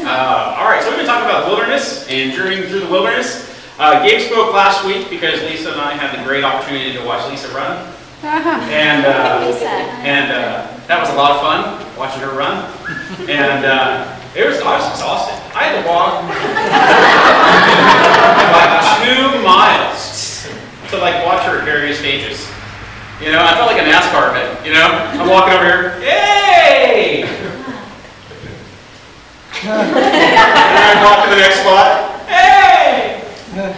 All right, so we've been talking about the wilderness and journeying through the wilderness. Gabe spoke last week because Lisa and I had the great opportunity to watch Lisa run. And that was a lot of fun, watching her run. And I was exhausted. I had to walk like 2 miles to watch her at various stages. You know, I felt like a NASCAR event, you know? I'm walking over here, yay! And I walk to the next spot, hey! And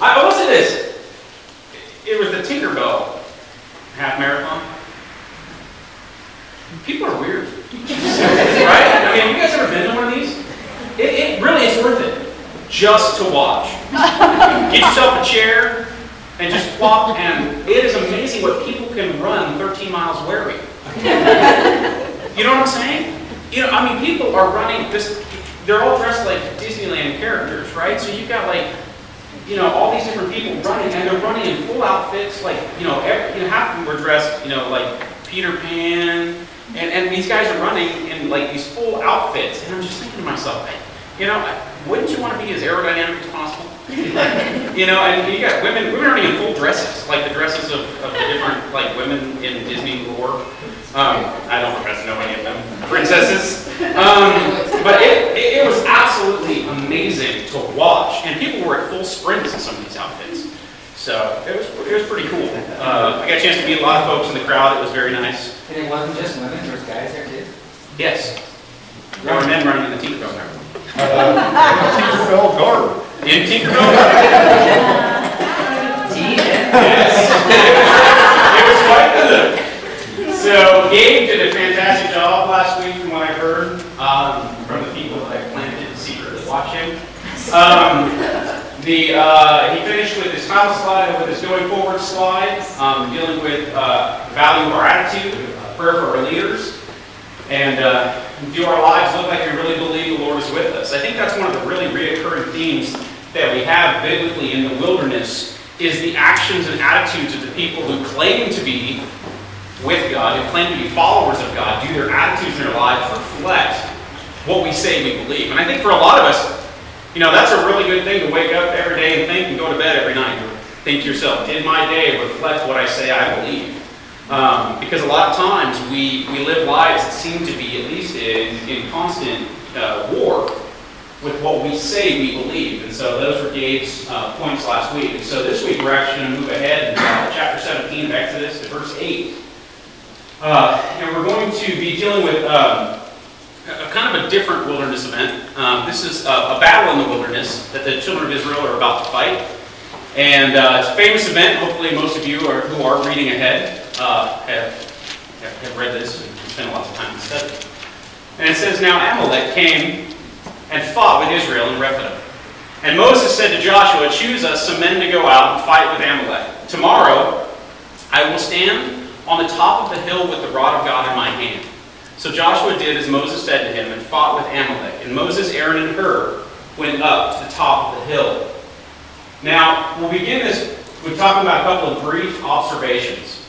I will say this, it was the Tinkerbell half marathon. People are weird, right? I mean, have you guys ever been to one of these? It really is worth it. Just to watch. Get yourself a chair and just flop, and it is amazing what people can run 13 miles wearing. You know what I'm saying? You know, I mean, people are running this, they're all dressed like Disneyland characters, right? So you've got all these different people running, and they're running in full outfits, half of them were dressed, like Peter Pan, and these guys are running in these full outfits, and I'm just thinking to myself, wouldn't you want to be as aerodynamic as possible? And you got women running in full dresses, like the dresses of the different women in Disney lore. I don't profess to know any of them, princesses. But it was absolutely amazing to watch, and people were at full sprints in some of these outfits. So it was pretty cool. I got a chance to meet a lot of folks in the crowd. It was very nice. And it wasn't just women, there was guys there too? Yes. There were men running in the Tinkerbell garden. Tinkerbell garden. In Tinkerbell garden. Yes. It was quite the look. So Gabe did a fantastic job last week from what I heard from the people that I planted to secretly watch him. He finished with his title slide, with his going forward slide, dealing with value of our attitude, prayer for our leaders, and do our lives look like we really believe the Lord is with us. I think that's one of the really reoccurring themes that we have biblically in the wilderness is the actions and attitudes of the people who claim to be with God, who claim to be followers of God. Do their attitudes in their lives reflect what we say we believe? And I think for a lot of us, that's a really good thing to wake up every day and think and go to bed every night. Think to yourself, did my day reflect what I say I believe? Because a lot of times we live lives that seem to be, at least in constant war with what we say we believe. And so those were Gabe's points last week. And so this week we're actually going to move ahead in chapter 17 of Exodus to verse 8. And we're going to be dealing with kind of a different wilderness event. This is a battle in the wilderness that the children of Israel are about to fight. And it's a famous event. Hopefully most of you who are reading ahead have read this and spent lots of time to study. And it says, "Now Amalek came and fought with Israel in Rephidim. And Moses said to Joshua, 'Choose us some men to go out and fight with Amalek. Tomorrow I will stand on the top of the hill with the rod of God in my hand.' So Joshua did as Moses said to him and fought with Amalek. And Moses, Aaron, and Hur went up to the top of the hill." Now, we'll begin this with talking about a couple of brief observations.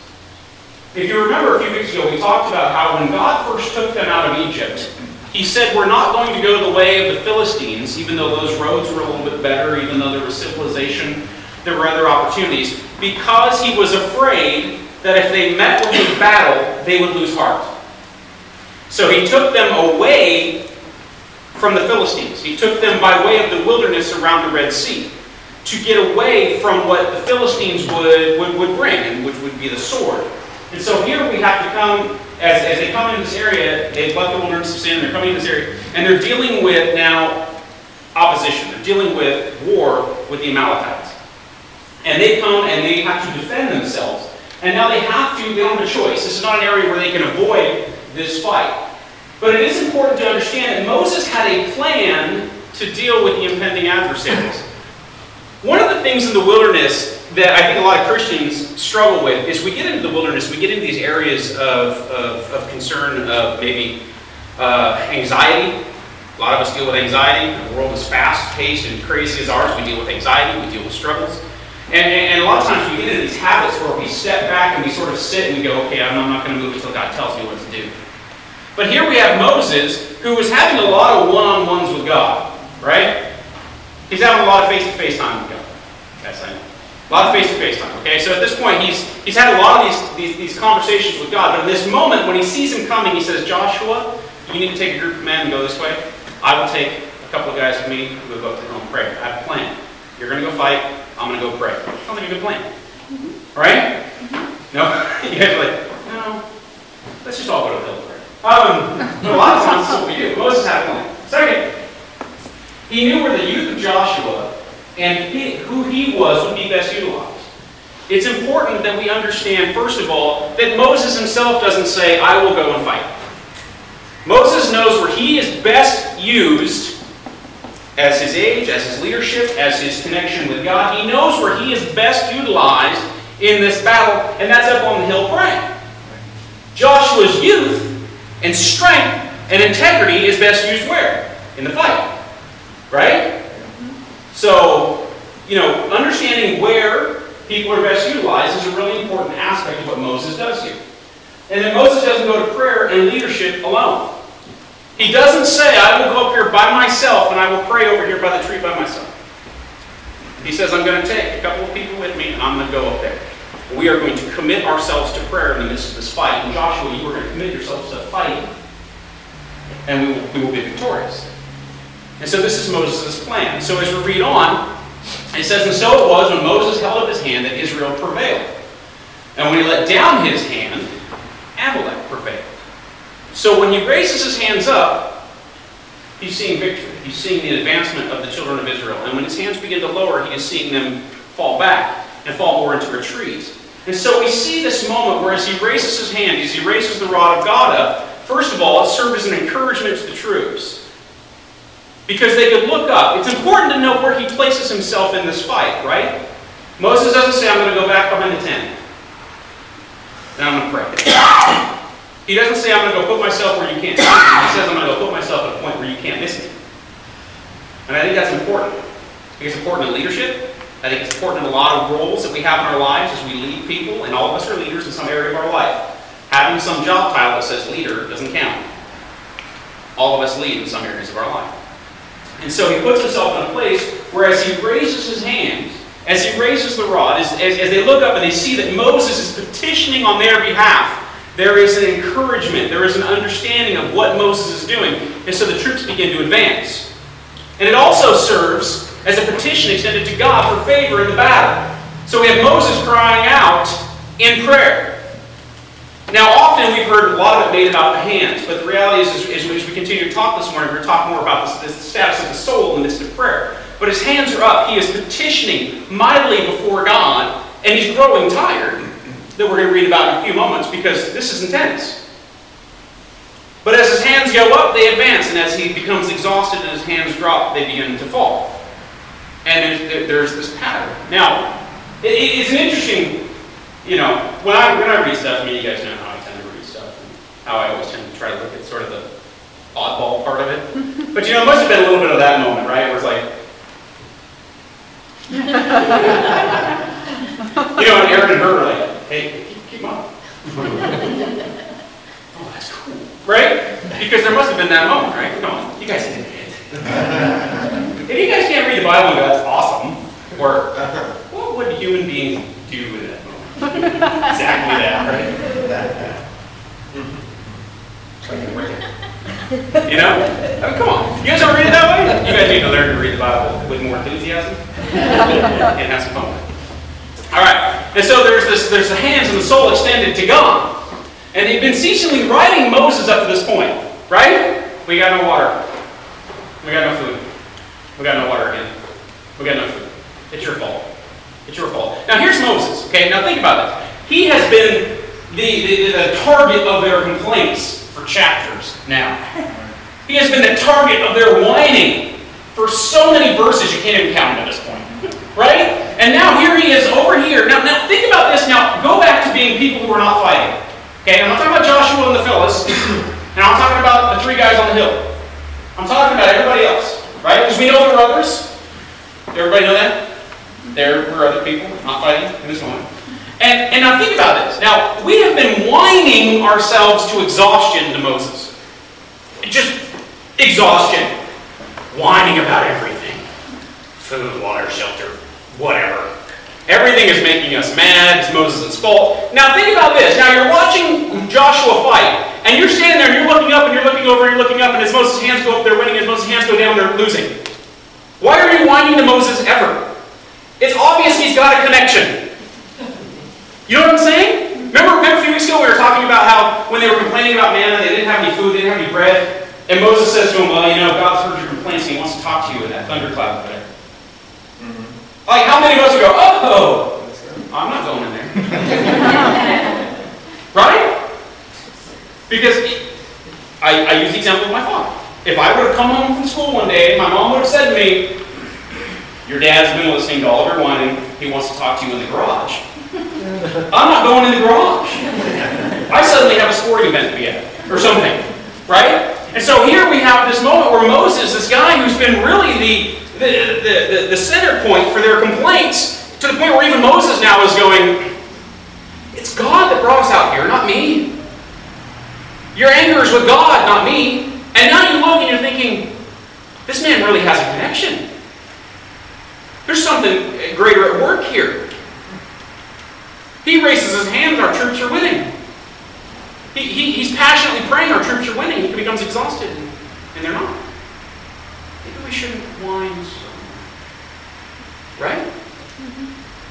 If you remember a few weeks ago, we talked about how when God first took them out of Egypt, He said, we're not going to go the way of the Philistines, even though those roads were a little bit better, even though there was civilization, there were other opportunities, because He was afraid that if they met with a battle, they would lose heart. So He took them away from the Philistines. He took them by way of the wilderness around the Red Sea to get away from what the Philistines would bring, and which would be the sword. And so here we have to come, as they come into this area, they've left the wilderness of sin, they're coming into this area, and they're dealing with now opposition. They're dealing with war with the Amalekites. And they come and they have to defend themselves. And now they don't have a choice. This is not an area where they can avoid this fight. But it is important to understand that Moses had a plan to deal with the impending adversaries. One of the things in the wilderness that I think a lot of Christians struggle with is we get into the wilderness, we get into these areas of concern, of maybe anxiety. A lot of us deal with anxiety. The world is fast-paced and crazy as ours. We deal with anxiety, we deal with struggles. And a lot of times we get into these habits where we step back and we sort of sit and we go, okay, I'm not going to move until God tells me what to do. But here we have Moses, who was having a lot of one-on-ones with God, right? He's having a lot of face-to-face time with God. Yes, I know. A lot of face-to-face time, okay? So at this point, he's had a lot of these conversations with God. But in this moment, when he sees him coming, he says, Joshua, you need to take a group of men and go this way. I will take a couple of guys with me. We'll go up to the hill and pray. I have a plan. You're going to go fight. I'm going to go pray. Sounds like a good plan. Right? No? You guys are like, no. Let's just all go to the hill and pray. But a lot of times that's what we do. Moses had a plan. Second, he knew where the youth of Joshua and who he was would be best utilized. It's important that we understand, first of all, that Moses himself doesn't say, I will go and fight. Moses knows where he is best used as his age, as his leadership, as his connection with God. He knows where he is best utilized in this battle, and that's up on the hill praying. Joshua's youth and strength and integrity is best used where? In the fight. Right? So, understanding where people are best utilized is a really important aspect of what Moses does here. And then Moses doesn't go to prayer and leadership alone. He doesn't say, I will go up here by myself and I will pray over here by the tree by myself. He says, I'm going to take a couple of people with me and I'm going to go up there. We are going to commit ourselves to prayer in the midst of this fight. And Joshua, you are going to commit yourselves to fighting. And we will be victorious. And so this is Moses' plan. So as we read on, it says, and so it was when Moses held up his hand that Israel prevailed. And when he let down his hand, Amalek prevailed. So when he raises his hands up, he's seeing victory. He's seeing the advancement of the children of Israel. And when his hands begin to lower, he is seeing them fall back and fall more into retreat. And so we see this moment where as he raises his hand, as he raises the rod of God up, first of all, it served as an encouragement to the troops. Because they could look up. It's important to know where he places himself in this fight, right? Moses doesn't say, I'm going to go back behind the tent. And I'm going to pray. He doesn't say, I'm going to go put myself where you can't see me. He says, I'm going to go put myself at a point where you can't miss me. And I think that's important. I think it's important in leadership. I think it's important in a lot of roles that we have in our lives as we lead people. And all of us are leaders in some area of our life. Having some job title that says leader doesn't count. All of us lead in some areas of our life. And so he puts himself in a place where as he raises his hand, as he raises the rod, as they look up and they see that Moses is petitioning on their behalf, there is an encouragement, there is an understanding of what Moses is doing. And so the troops begin to advance. And it also serves as a petition extended to God for favor in the battle. So we have Moses crying out in prayer. Now, often we've heard a lot of it made about the hands, but the reality is, as we continue to talk this morning, we're going to talk more about the status of the soul in the midst of prayer. But his hands are up. He is petitioning mightily before God, and he's growing tired, that we're going to read about in a few moments, because this is intense. But as his hands go up, they advance, and as he becomes exhausted and his hands drop, they begin to fall. And there's this pattern. Now, it's an interesting... when I read stuff, you guys know how I tend to read stuff, and how I always tend to try to look at sort of the oddball part of it. But it must have been a little bit of that moment, right? Where it's like, and Aaron and her are like, hey, keep up. Oh, that's cool. Right? Because there must have been that moment, right? Come on, you guys did it. If you guys can't read the Bible and go, that's awesome, or what would human beings do in that moment? Exactly that, right? Come on. You guys don't read it that way? You guys need to learn to read the Bible with more enthusiasm and have some fun with it. All right. And so there's the hands and the soul extended to God. And they've been ceasingly riding Moses up to this point, right? We got no water. We got no food. We got no water again. We got no food. It's your fault. It's your fault. Now here's Moses. Okay, now think about it. He has been the target of their complaints for chapters now. He has been the target of their whining for so many verses you can't even count them at this point. Right? And now here he is over here. Now think about this. Now go back to being people who are not fighting. Okay, I'm not talking about Joshua and the fellas. And I'm talking about the three guys on the hill. I'm talking about everybody else. Right? Because we know there are others. Everybody know that? There were other people not fighting in this moment. And now think about this. Now, we have been whining ourselves to exhaustion to Moses. Just exhaustion. Whining about everything. Food, water, shelter, whatever. Everything is making us mad. It's Moses' fault. Now think about this. Now you're watching Joshua fight. And you're standing there and you're looking up and you're looking over and you're looking up, and as Moses' hands go up, they're winning. As Moses' hands go down, they're losing. Why are you whining to Moses ever? It's obvious he's got a connection. You know what I'm saying? Remember a few weeks ago we were talking about how when they were complaining about manna, they didn't have any food, they didn't have any bread. And Moses says to him, well, you know, God's heard your complaints and he wants to talk to you in that thundercloud there. Like, how many of us would go, oh, I'm not going in there. Right? Because I use the example of my father. If I would have come home from school one day, my mom would have said to me, your dad's been listening to all of your whining, he wants to talk to you in the garage. I'm not going in the garage. I suddenly have a sporting event to be at, or something, right? And so here we have this moment where Moses, this guy who's been really the center point for their complaints, to the point where even Moses now is going, it's God that brought us out here, not me. Your anger is with God, not me. And now you look and you're thinking, this man really has a connection. There's something greater at work here. He raises his hands, our troops are winning. He's passionately praying, our troops are winning. He becomes exhausted, and they're not. Maybe we shouldn't whine so much. Right?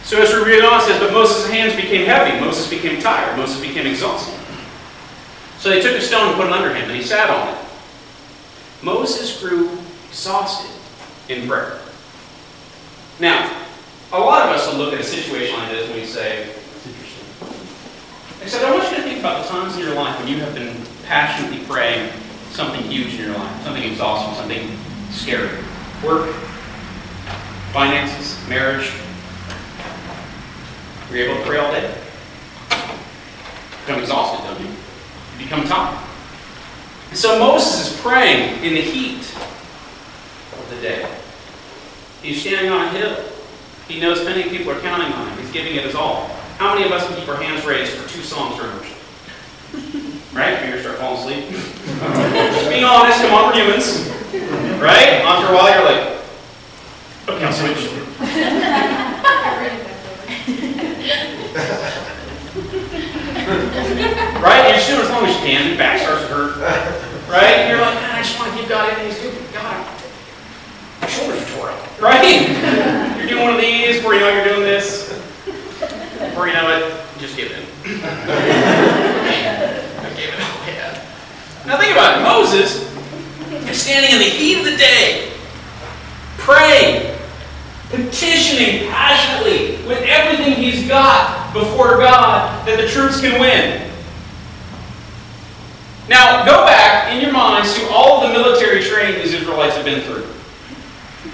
So as we read on, it says, but Moses' hands became heavy. Moses became tired. Moses became exhausted. So they took a stone and put it under him, and he sat on it. Moses grew exhausted in prayer. Now, a lot of us will look at a situation like this and we say, it's interesting. Except I want you to think about the times in your life when you have been passionately praying something huge in your life, something exhausting, something scary. Work, finances, marriage. Were you able to pray all day? You become exhausted, don't you? You become tired. And so Moses is praying in the heat of the day. He's standing on a hill. He knows many people are counting on him. He's giving it his all. How many of us can keep our hands raised for 2 songs during worship? Right? You're going to start falling asleep. Just being honest, come on, we're humans. Right? After a while, you're like, okay, I'll switch. Right? You're just doing as long as you can. Your back starts to hurt. Right? And you're like, man, I just want to give God everything he's doing. God, my shoulders are tore up. Right? You're doing one of these before you know you're doing this. Before you know it, just give in. I gave it all I had. Now think about it. Moses is standing in the heat of the day, praying, petitioning passionately with everything he's got before God that the troops can win. Now, go back in your minds to all of the military training these Israelites have been through.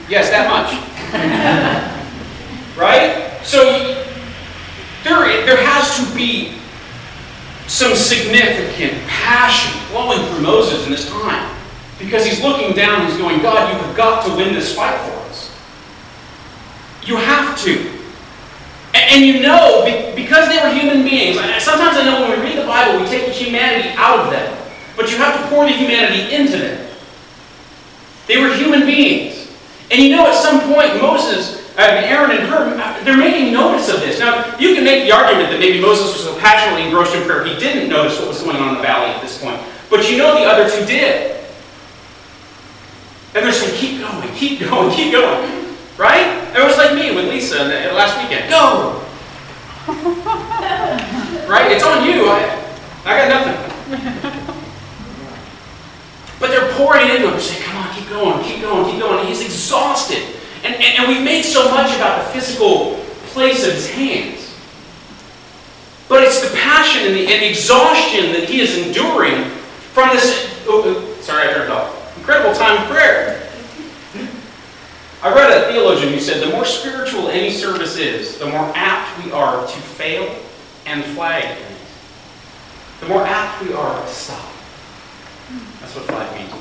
Yes, that much. Right? So, there has to be some significant passion flowing through Moses in this time. Because he's looking down and he's going, God, you have got to win this fight for us. You have to. And you know, because they were human beings, sometimes I know when we read the Bible, we take the humanity out of them. But you have to pour the humanity into them. They were human beings. And you know at some point, Moses, Aaron and Hur, they're making notice of this. Now, you can make the argument that maybe Moses was so passionately engrossed in prayer, he didn't notice what was going on in the valley at this point. But you know the other two did. And they're saying, keep going, keep going, keep going. Right? It was like me with Lisa last weekend. Go! Right? It's on you. I got nothing. But they're pouring into him. They're saying, come on, keep going, keep going, keep going. And he's exhausted. And we've made so much about the physical place of his hands. But it's the passion and the exhaustion that he is enduring from this, sorry I turned it off, incredible time of prayer. I read a theologian who said, the more spiritual any service is, the more apt we are to fail and flag things. The more apt we are to stop. That's what flag means.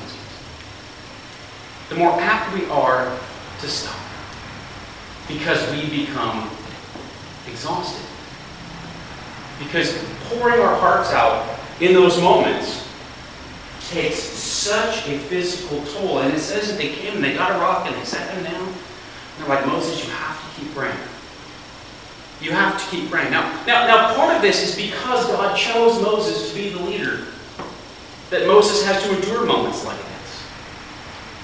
The more apt we are to stop. Because we become exhausted. Because pouring our hearts out in those moments takes such a physical toll. And it says that they came and they got a rock and they sat him down. And they're like, Moses, you have to keep praying. You have to keep praying. Now, part of this is because God chose Moses to be the leader, that Moses has to endure moments like this.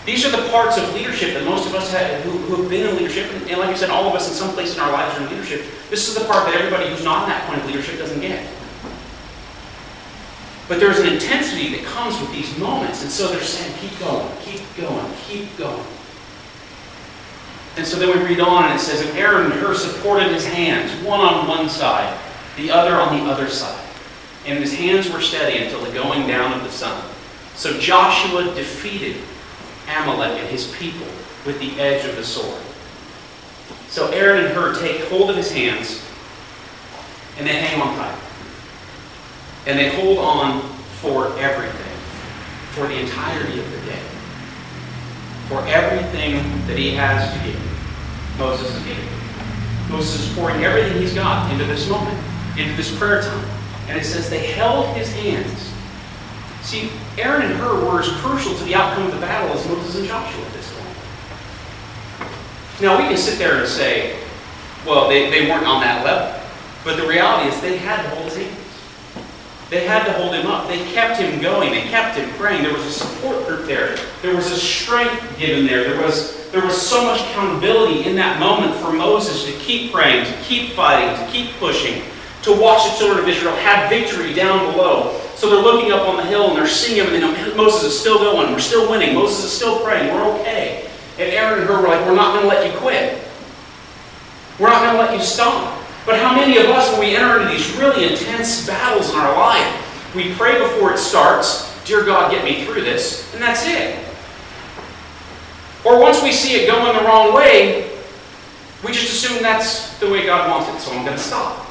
These are the parts of leadership that most of us who have been in leadership, and like I said, all of us in some place in our lives are in leadership. This is the part that everybody who's not in that point of leadership doesn't get. But there's an intensity that comes with these moments, and so they're saying, keep going, keep going, keep going. And so then we read on, and it says, and Aaron and Hur supported his hands, one on one side, the other on the other side. And his hands were steady until the going down of the sun. So Joshua defeated Amalek and his people with the edge of the sword. So Aaron and Hur take hold of his hands, and they hang on tight. And they hold on for everything, for the entirety of the day. For everything that he has to give, Moses is giving. Moses is pouring everything he's got into this moment, into this prayer time. And it says they held his hands. See, Aaron and Hur were as crucial to the outcome of the battle as Moses and Joshua at this point. Now, we can sit there and say, well, they weren't on that level. But the reality is they had to hold his hands. They had to hold him up. They kept him going. They kept him praying. There was a support group there. There was a strength given there. There was so much accountability in that moment for Moses to keep praying, to keep fighting, to keep pushing, to watch the children of Israel have victory down below. So they're looking up on the hill and they're seeing him, and they know Moses is still going. We're still winning. Moses is still praying. We're okay. And Aaron and Hur were like, we're not going to let you quit. We're not going to let you stop. But how many of us, when we enter into these really intense battles in our life, we pray before it starts, dear God, get me through this, and that's it. Or once we see it going the wrong way, we just assume that's the way God wants it, so I'm going to stop.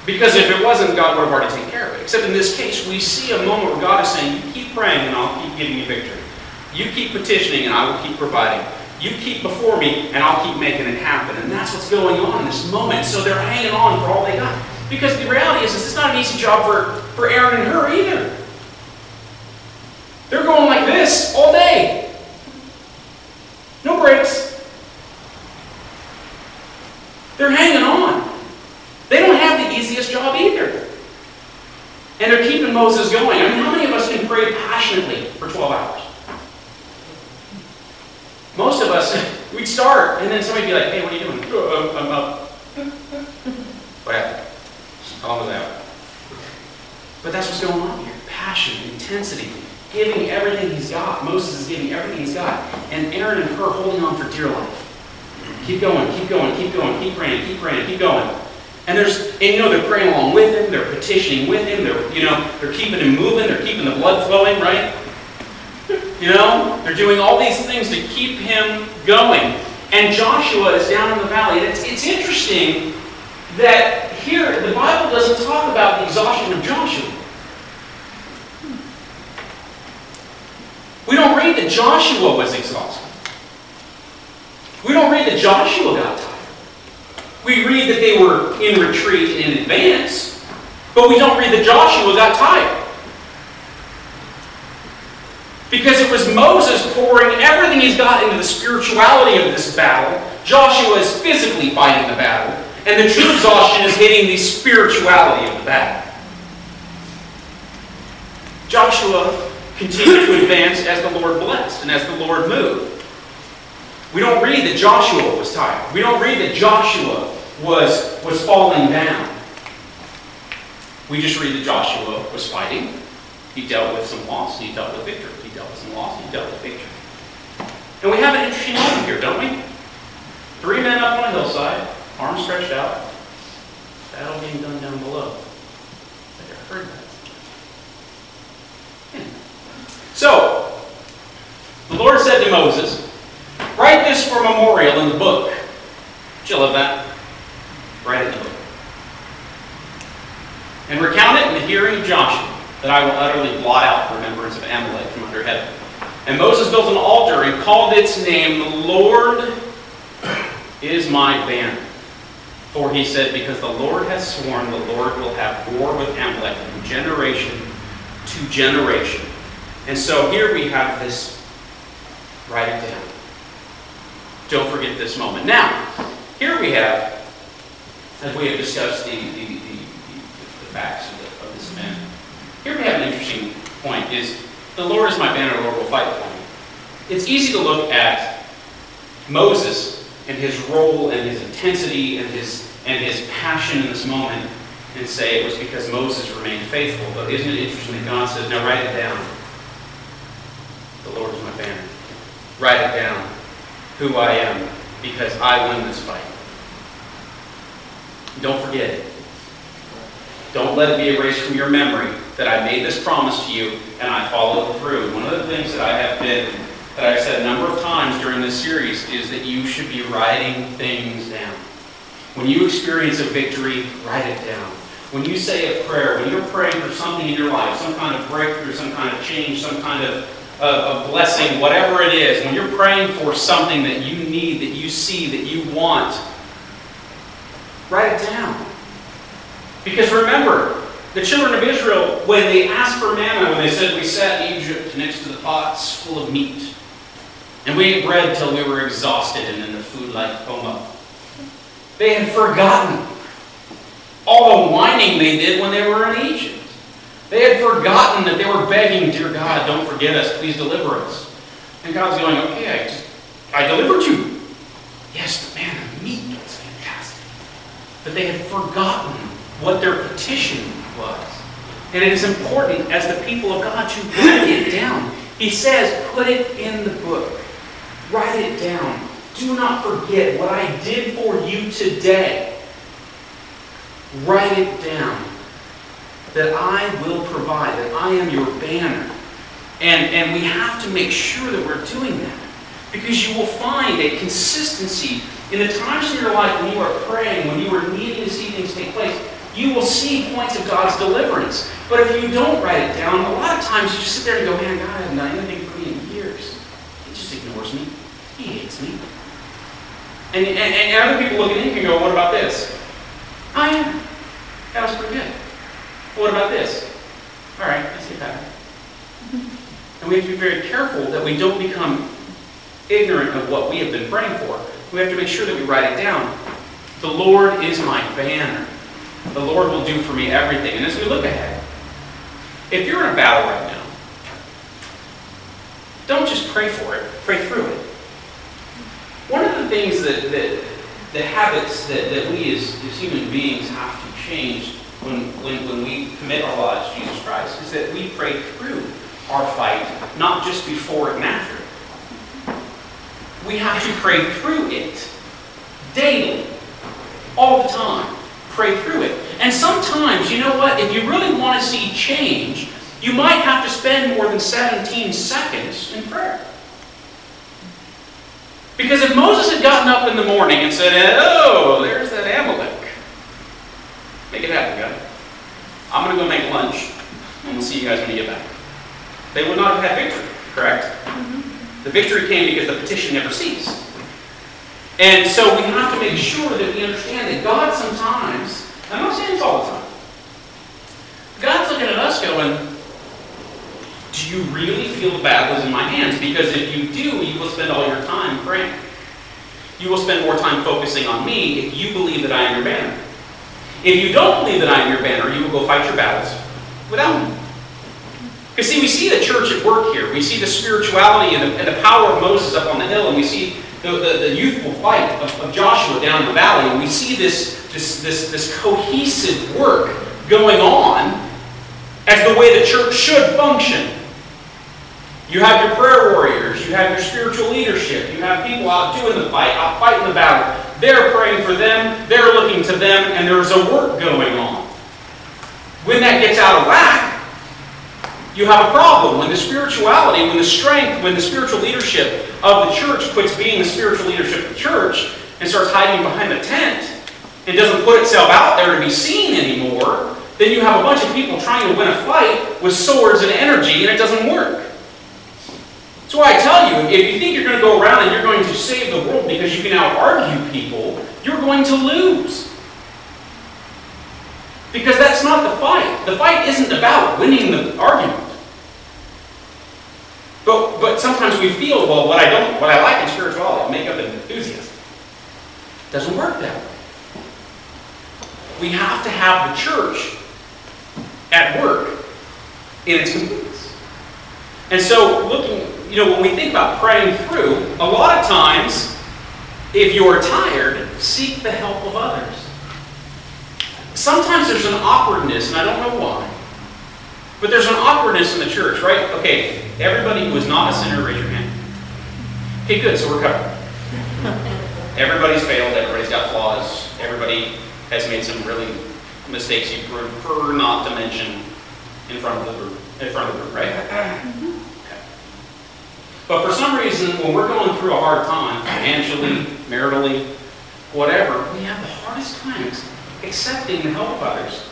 Because if it wasn't, God would have already taken care of it. Except in this case, we see a moment where God is saying, you keep praying and I'll keep giving you victory. You keep petitioning and I will keep providing. You keep before me, and I'll keep making it happen. And that's what's going on in this moment. So they're hanging on for all they got. Because the reality is, it's not an easy job for Aaron and Hur either. They're going like this all day. No breaks. They're hanging on. They don't have the easiest job either. And they're keeping Moses going. I mean, how many of us can pray passionately for 12 hours? Most of us, we'd start, and then somebody would be like, hey, what are you doing? I'm up. What happened? Calm it out. But that's what's going on here. Passion, intensity, giving everything he's got. Moses is giving everything he's got. And Aaron and Hur holding on for dear life. Keep going, keep going, keep going, keep praying, keep going. And they're praying along with him, they're petitioning with him, they're keeping him moving, they're keeping the blood flowing, right? They're doing all these things to keep him going. And Joshua is down in the valley. And it's interesting that here, the Bible doesn't talk about the exhaustion of Joshua. We don't read that Joshua was exhausted. We don't read that Joshua got tired. We read that they were in retreat in advance, but we don't read that Joshua got tired. Because it was Moses pouring everything he's got into the spirituality of this battle. Joshua is physically fighting the battle. And the true exhaustion is hitting the spirituality of the battle. Joshua continued to advance as the Lord blessed and as the Lord moved. We don't read that Joshua was tired. We don't read that Joshua was falling down. We just read that Joshua was fighting. He dealt with some loss. He dealt with victory. He dealt with some loss. He dealt with victory. And we have an interesting moment here, don't we? 3 men up on a hillside, arms stretched out, battle being done down below. I think I heard that. Yeah. So, the Lord said to Moses, write this for memorial in the book. Don't you love that? Write it in the book. And recount it in the hearing of Joshua, that I will utterly blot out the remembrance of Amalek from under heaven. And Moses built an altar and called its name, "The Lord is my banner." For he said, because the Lord has sworn, the Lord will have war with Amalek from generation to generation. And so here we have this. Write it down. Don't forget this moment. Now, here we have, as we have discussed the facts of this event, here we have an interesting point, is the Lord is my banner, the Lord will fight for me. It's easy to look at Moses and his role and his intensity and his passion in this moment and say it was because Moses remained faithful. But isn't it interesting that God says, now write it down. The Lord is my banner. Write it down, who I am, because I win this fight. Don't forget it. Don't let it be erased from your memory that I made this promise to you and I followed through. One of the things that I've said a number of times during this series is that you should be writing things down. When you experience a victory, write it down. When you say a prayer, when you're praying for something in your life, some kind of breakthrough, some kind of change, some kind of blessing, whatever it is, when you're praying for something that you need, that you see, that you want, write it down. Because remember, the children of Israel, when they asked for manna, when they said, we sat in Egypt next to the pots full of meat, and we ate bread till we were exhausted, and then the food like foam up. They had forgotten all the whining they did when they were in Egypt. They had forgotten that they were begging, dear God, don't forget us, please deliver us. And God's going, okay, I delivered you. Yes, but man, the meat was fantastic. But they had forgotten what their petition was. And it is important as the people of God to write it down. He says, put it in the book. Write it down. Do not forget what I did for you today. Write it down. That I will provide, that I am your banner. And we have to make sure that we're doing that. Because you will find a consistency in the times in your life when you are praying, when you are needing to see things take place. You will see points of God's deliverance. But if you don't write it down, a lot of times you just sit there and go, man, God hasn't done anything for me in years. He just ignores me. He hates me. And other people looking in can go, what about this? Oh yeah, that was pretty good. What about this? All right, let's get that. And we have to be very careful that we don't become ignorant of what we have been praying for. We have to make sure that we write it down. The Lord is my banner. The Lord will do for me everything. And as we look ahead, if you're in a battle right now, don't just pray for it, pray through it. One of the things the habits that we as human beings have to change when we commit our lives to Jesus Christ is that we pray through our fight, not just before it and after it. We have to pray through it daily, all the time. Pray through it. And sometimes, you know what, if you really want to see change, you might have to spend more than 17 seconds in prayer. Because if Moses had gotten up in the morning and said, oh, there's that Amalek. Make it happen, God. I'm going to go make lunch, and we'll see you guys when you get back. They would not have had victory, correct? Mm-hmm. The victory came because the petition never ceased. And so we have to make sure that we understand that God sometimes, I'm not saying this all the time, God's looking at us going, do you really feel the battle is in my hands? Because if you do, you will spend all your time praying. You will spend more time focusing on me if you believe that I am your banner. If you don't believe that I am your banner, you will go fight your battles without me. Because see, we see the church at work here. We see the spirituality and the power of Moses up on the hill, and we see the youthful fight of Joshua down in the valley, and we see this cohesive work going on as the way the church should function. You have your prayer warriors, you have your spiritual leadership, you have people out doing the fight, out fighting the battle. They're praying for them, they're looking to them, and there's a work going on. When that gets out of whack, you have a problem. When the spirituality, when the strength, when the spiritual leadership of the church quits being the spiritual leadership of the church and starts hiding behind the tent and doesn't put itself out there to be seen anymore, then you have a bunch of people trying to win a fight with swords and energy, and it doesn't work. That's why I tell you, if you think you're going to go around and you're going to save the world because you can out-argue people, you're going to lose. Because that's not the fight. The fight isn't about winning the argument. But sometimes we feel, well, what I like in spirituality, make up an enthusiasm. Doesn't work that way. We have to have the church at work in its completeness. And so when we think about praying through, a lot of times, if you're tired, seek the help of others. Sometimes there's an awkwardness, and I don't know why, but there's an awkwardness in the church, right? Okay, everybody who is not a sinner, raise your hand. Okay, good, so we're covered. Everybody's failed, everybody's got flaws, everybody has made some really mistakes you prefer not to mention in front of the group, right? Okay. But for some reason, when we're going through a hard time, financially, maritally, whatever, we have the hardest times accepting the help of others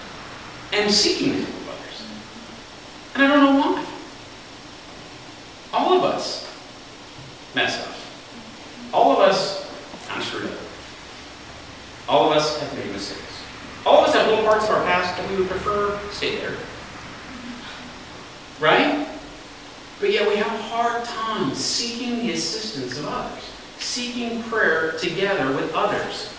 and seeking the help of others. And I don't know why. All of us mess up. All of us, I'm screwed up. All of us have made mistakes. All of us have little parts of our past that we would prefer stay there. Right? But yet we have a hard time seeking the assistance of others, seeking prayer together with others.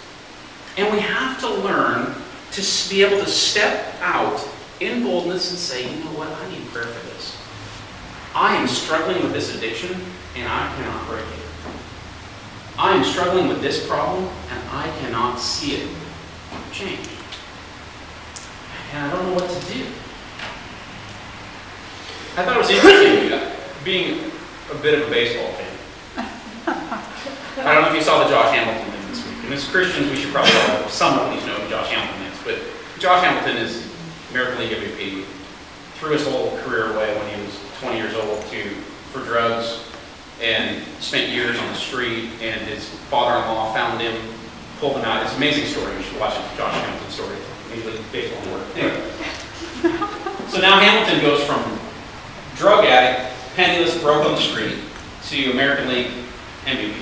And we have to learn to be able to step out in boldness and say, you know what, I need prayer for this. I am struggling with this addiction, and I cannot break it. I am struggling with this problem, and I cannot see it change. And I don't know what to do. I thought it was interesting being a bit of a baseball fan. I don't know if you saw the Josh Hamilton thing this week. And as Christians, we should probably all somewhat at least know who Josh Hamilton is. But Josh Hamilton is American League MVP. Threw his whole career away when he was 20 years old for drugs, and spent years on the street, and his father-in-law found him, pulled him out. It's an amazing story. You should watch it. Josh Hamilton's story. Major League Baseball work. Anyway. So now Hamilton goes from drug addict, penniless, broke on the street, to American League MVP.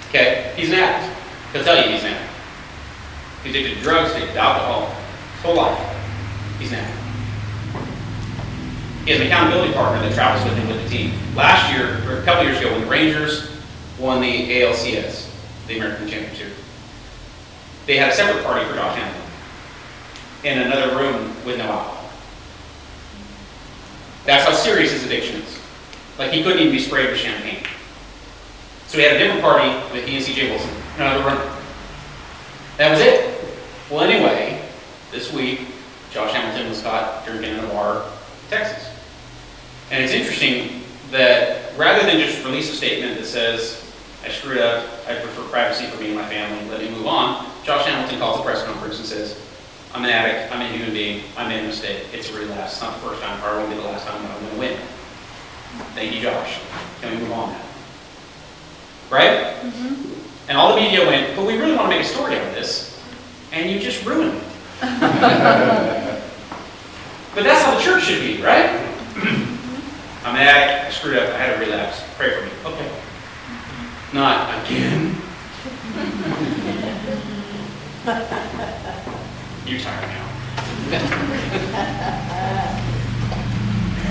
Okay? He's an addict. He'll tell you he's an addict. He's addicted to drugs, addicted to alcohol, his whole life. He's an addict. He has an accountability partner that travels with him with the team. Last year, or a couple years ago, when the Rangers won the ALCS, the American Championship, they had a separate party for Josh Hamilton in another room with no alcohol. That's how serious his addiction is. Like, he couldn't even be sprayed with champagne. So he had a different party with he and C.J. Wilson in another room. That was it. Well, anyway, this week, Josh Hamilton was caught drinking in a bar in Texas. And it's interesting that rather than just release a statement that says, I screwed up, I prefer privacy for me and my family, let me move on, Josh Hamilton calls a press conference and says, I'm an addict, I'm a human being, I made a mistake, it's a relapse, it's not the first time, probably won't be the last time, but I'm going to win. Thank you, Josh. Can we move on now? Right? Mm-hmm. And all the media went, but we really want to make a story out of this, and you just ruined it. But that's how the church should be, right? I'm an addict, I screwed up, I had a relapse, pray for me. Okay. Not again. You're tired now.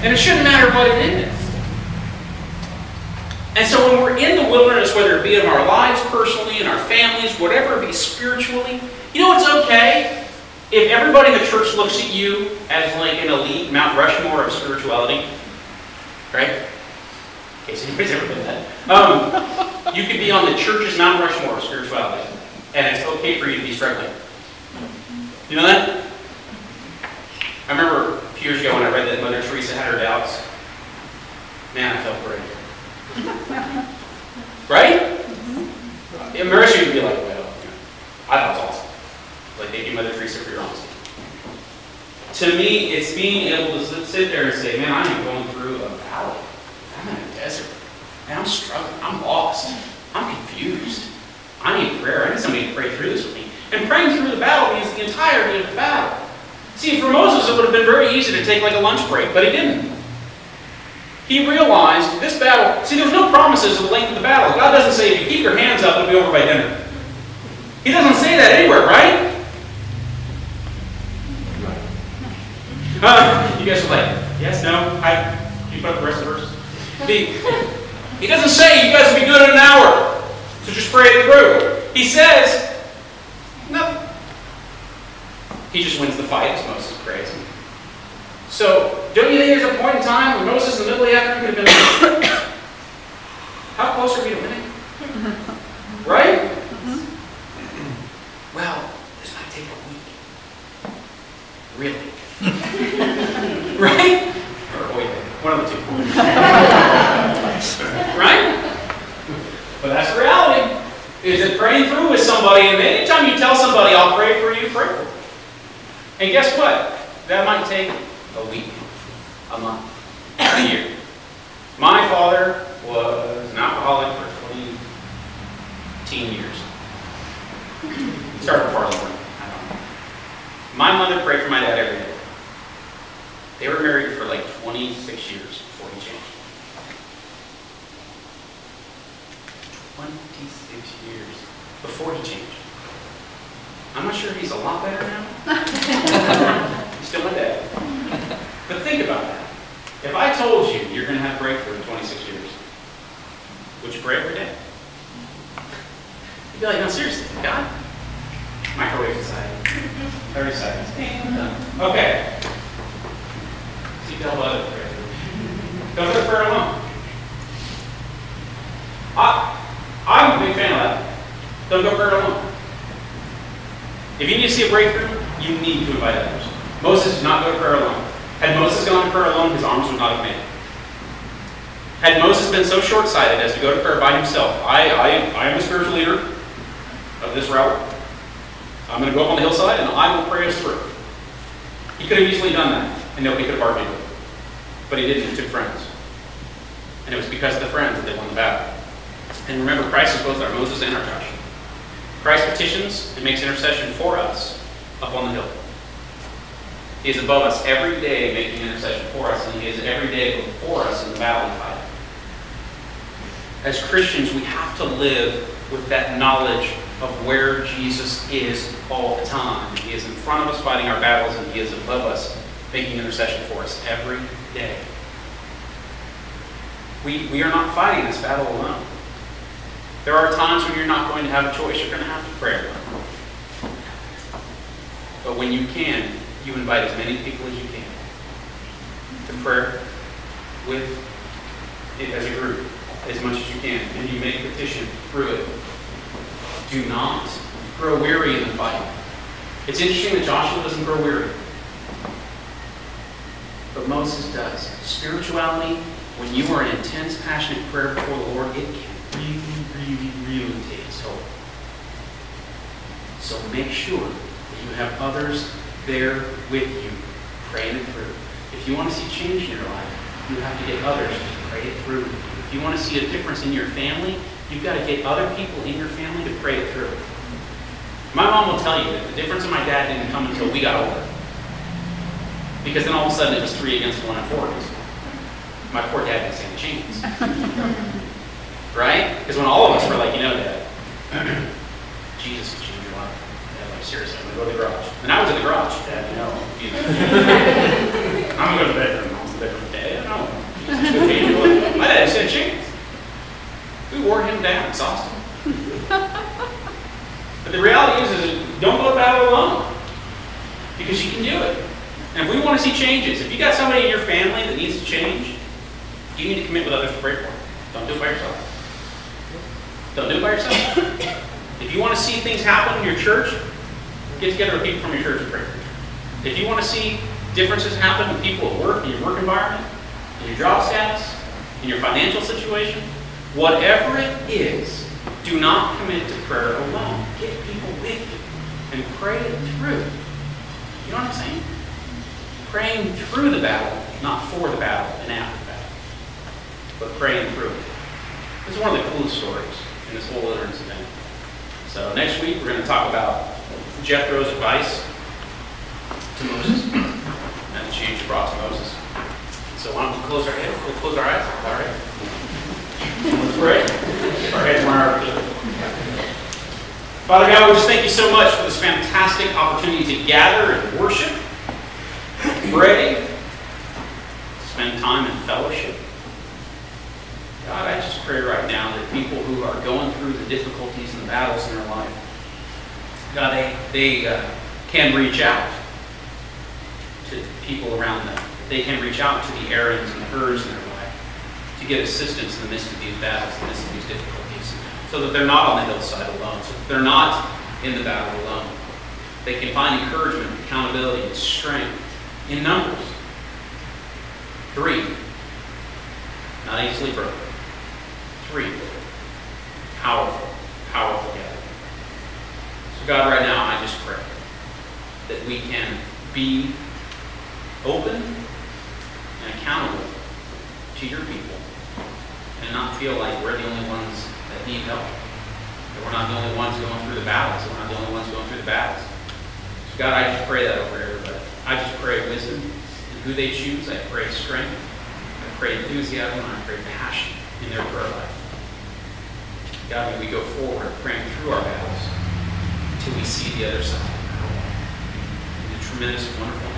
And it shouldn't matter what it is. And so when we're in the wilderness, whether it be in our lives personally, in our families, whatever it be spiritually, you know it's okay if everybody in the church looks at you as like an elite Mount Rushmore of spirituality, right? In case anybody's ever been that. You could be on the church's Mount Rushmore of spirituality, and it's okay for you to be struggling. You know that? I remember a few years ago when I read that Mother Teresa had her doubts. Man, I felt great. Right? Mm-hmm. Mercy would be like, well, I thought it was awesome. Like, thank you, Mother Teresa, for your honesty. To me, it's being able to sit there and say, man, I am going through a valley. I'm in a desert. Man, I'm struggling. I'm lost. I'm confused. I need prayer. I need somebody to pray through this with me. And praying through the battle means the entirety of the battle. See, for Moses, it would have been very easy to take like a lunch break, but he didn't. He realized this battle, see, there's no promises of the length of the battle. God doesn't say, if you keep your hands up, it'll be over by dinner. He doesn't say that anywhere, right? You guys are like, yes, no, can you put up the rest of the verse? He doesn't say, you guys will be good in an hour, so just pray it through. He says, no. He just wins the fight as Moses prays. So, don't you think there's a point in time when Moses in the middle of the afternoon could have been like, how close are we to winning? Right? Well, this might take a week. Really? Right? Or wait, one of the two. Right? But that's the reality. Is that praying through with somebody, and anytime you tell somebody, I'll pray for you, pray for them. And guess what? That might take a week, a month, a year. My father was an alcoholic for 20 years. He started before I was born. I don't know. My mother prayed for my dad every day. They were married for like 26 years before he changed. 26 years before he changed. I'm not sure he's a lot better now. He's still my dad. But think about that. If I told you you're going to have breakthrough in 26 years, would you pray every day? You'd be like, no, seriously, God? Microwave society. 30 seconds. Okay. See, tell about it. Don't go to prayer alone. I'm a big fan of that. Don't go to prayer alone. If you need to see a breakthrough, you need to invite others. Moses did not go to prayer alone. Had Moses gone to prayer alone, his arms would not have made it. Had Moses been so short-sighted as to go to prayer by himself, I am the spiritual leader of this route. I'm going to go up on the hillside and I will pray us through. He could have easily done that, and nobody could have argued with him. But he didn't. He took friends. And it was because of the friends that they won the battle. And remember, Christ is both our Moses and our Joshua. Christ petitions and makes intercession for us up on the hill. He is above us every day making intercession for us, and He is every day before us in the battle and fight. As Christians, we have to live with that knowledge of where Jesus is all the time. He is in front of us fighting our battles, and He is above us making intercession for us every day. We are not fighting this battle alone. There are times when you're not going to have a choice. You're going to have to pray alone. But when you can, you invite as many people as you can to prayer with it as a group, as much as you can, and you make petition through it. Do not grow weary in the fight. It's interesting that Joshua doesn't grow weary, but Moses does. Spirituality, when you are in intense, passionate prayer before the Lord, it can really take its toll. So make sure that you have others there with you, praying it through. If you want to see change in your life, you have to get others to pray it through. If you want to see a difference in your family, you've got to get other people in your family to pray it through. My mom will tell you that the difference in my dad didn't come until we got older. Because then all of a sudden it was 3 against 1 and 4 against 1. My poor dad didn't stand a chance. Right? Because when all of us were like, you know, Dad, Jesus can change your life. Dad, like, seriously, I'm going to go to the garage. And I was in the garage. Dad, you know, I'm going to go to the bedroom. I'm in the bedroom. Dad, I know. Jesus can change your life. My dad didn't stand a chance. We wore him down, exhausted. But the reality is don't go to battle alone. Because you can do it. And if we want to see changes, if you got somebody in your family that needs to change, you need to commit with others to pray for them. Don't do it by yourself. Don't do it by yourself. If you want to see things happen in your church, get together with people from your church and pray. If you want to see differences happen with people at work, in your work environment, in your job status, in your financial situation, whatever it is, do not commit to prayer alone. Get people with you and pray it through. You know what I'm saying? Praying through the battle, not for the battle and after the battle, but praying through it. This is one of the coolest stories in this whole Deliverance event. So next week we're going to talk about Jethro's advice to Moses and the change he brought to Moses. So So why don't we close our head, we'll close our eyes, all right? Let's pray. Our heads were our Father God, we just thank you so much for this fantastic opportunity to gather and worship, pray, spend time in fellowship. God, I just pray right now that people who are going through the difficulties and the battles in their life, God, they can reach out to people around them. They can reach out to the Aarons and the Hurs in their life to get assistance in the midst of these battles, in the midst of these difficulties, so that they're not on the hillside alone, so that they're not in the battle alone. They can find encouragement, accountability, and strength in numbers. 3. Not easily broken. 3. Powerful, powerful gathering. So God, right now, I just pray that we can be open and accountable to your people and not feel like we're the only ones that need help. That we're not the only ones going through the battles. That we're not the only ones going through the battles. So God, I just pray that over everybody. I just pray wisdom in who they choose. I pray strength. I pray enthusiasm. And I pray passion in their prayer life. God, may we go forward praying through our battles until we see the other side. In the tremendous and wonderful